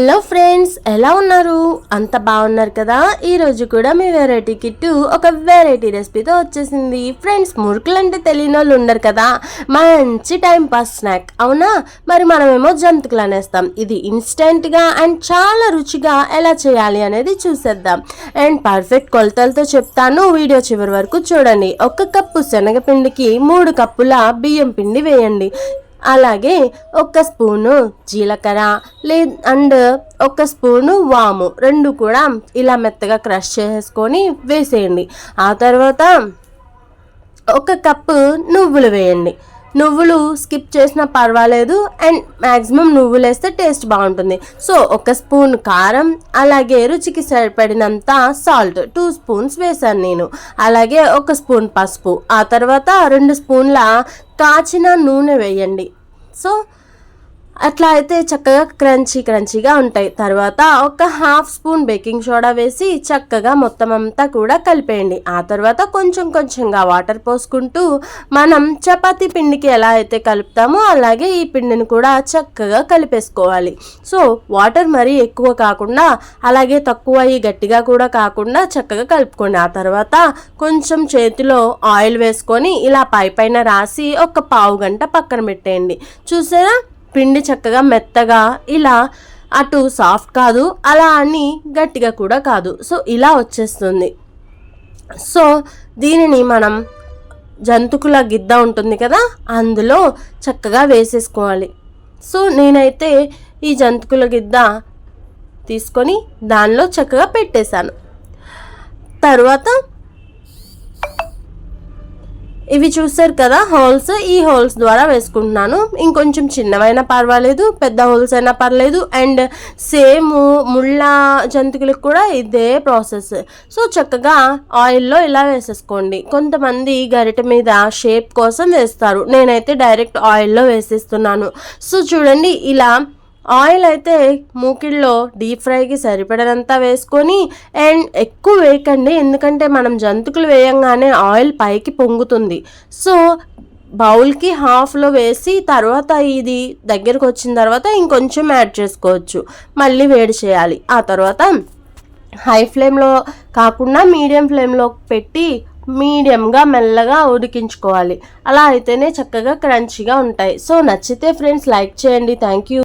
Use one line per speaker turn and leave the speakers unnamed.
Hello friends, ఎలా ఉన్నారు? అంత బాగున్నారు కదా? ఈరోజు కూడా మీ వెరైటీ కిట్టు ఒక వెరైటీ రెసిపీతో వచ్చేసింది. ఫ్రెండ్స్, మురుకులు అంటే తెలియని వాళ్ళు ఉండరు కదా. మంచి టైం పాస్ స్నాక్ అవునా? మరి మనమేమో జంతికలు అనేస్తాం. ఇది ఇన్స్టెంట్గా అండ్ చాలా రుచిగా ఎలా చేయాలి అనేది చూసేద్దాం. అండ్ పర్ఫెక్ట్ కొలతలతో చెప్తాను, వీడియో చివరి వరకు చూడండి. 1 కప్పు శనగపిండికి 3 కప్పుల బియ్యం పిండి వేయండి. అలాగే 1 స్పూను జీలకర్ర అండ్ 1 స్పూను వాము, 2 కూడా ఇలా మెత్తగా క్రష్ చేసుకొని వేసేయండి. ఆ తర్వాత 1 కప్పు నువ్వులు వేయండి. నువ్వులు స్కిప్ చేసినా పర్వాలేదు, అండ్ మ్యాక్సిమం నువ్వులు వేస్తే టేస్ట్ బాగుంటుంది. సో 1 స్పూన్ కారం, అలాగే రుచికి సరిపడినంత సాల్ట్ 2 స్పూన్స్ వేసాను నేను. అలాగే 1 స్పూన్ పసుపు, ఆ తర్వాత 2 స్పూన్ల కాచిన నూనె వేయండి. సో అట్లా అయితే చక్కగా క్రంచీగా ఉంటాయి. తర్వాత 1/2 స్పూన్ బేకింగ్ సోడా వేసి చక్కగా మొత్తం అంతా కూడా కలిపేయండి. ఆ తర్వాత కొంచెంగా వాటర్ పోసుకుంటూ మనం చపాతీ పిండికి ఎలా అయితే కలుపుతామో అలాగే ఈ పిండిని కూడా చక్కగా కలిపేసుకోవాలి. సో వాటర్ మరీ ఎక్కువ కాకుండా అలాగే తక్కువ గట్టిగా కూడా కాకుండా చక్కగా కలుపుకోండి. ఆ తర్వాత కొంచెం చేతిలో ఆయిల్ వేసుకొని ఇలా పైన రాసి 1 పావు గంట పక్కన పెట్టేయండి. చూసారా, పిండి చక్కగా మెత్తగా ఇలా అటు సాఫ్ట్ కాదు, అలా అని గట్టిగా కూడా కాదు. సో ఇలా వచ్చేస్తుంది. సో దీనిని మనం జంతికల గిద్ద ఉంటుంది కదా, అందులో చక్కగా వేసేసుకోవాలి. సో నేనైతే ఈ జంతికల గిద్ద తీసుకొని దానిలో చక్కగా పెట్టేశాను. తర్వాత ఇవి చూసారు కదా హోల్స్, ఈ హోల్స్ ద్వారా వేసుకుంటున్నాను. ఇంకొంచెం చిన్నవైనా పర్వాలేదు, పెద్ద హోల్స్ అయినా పర్లేదు. అండ్ సేమ్ ముళ్ళ జంతికలకు కూడా ఇదే ప్రాసెస్. సో చక్కగా ఆయిల్లో ఇలా వేసేసుకోండి. కొంతమంది గరిటె మీద షేప్ కోసం వేస్తారు, నేనైతే డైరెక్ట్ ఆయిల్లో వేసేస్తున్నాను. సో చూడండి, ఇలా ఆయిల్ అయితే మూకిళ్ళలో డీప్ ఫ్రైకి సరిపడనంతా వేసుకొని, అండ్ ఎక్కువ వేయకండి, ఎందుకంటే మనం జంతికలు వేయంగానే ఆయిల్ పైకి పొంగుతుంది. సో బౌల్కి హాఫ్లో వేసి తర్వాత ఇది దగ్గరకు వచ్చిన తర్వాత ఇంకొంచెం యాడ్ చేసుకోవచ్చు. మళ్ళీ వేడి చేయాలి. ఆ తర్వాత హై ఫ్లేమ్లో కాకుండా మీడియం ఫ్లేమ్లో పెట్టి మీడియంగా మెల్లగా ఉడికించుకోవాలి. అలా అయితేనే చక్కగా క్రంచీగా ఉంటాయి. సో నచ్చితే ఫ్రెండ్స్ లైక్ చేయండి. Thank you.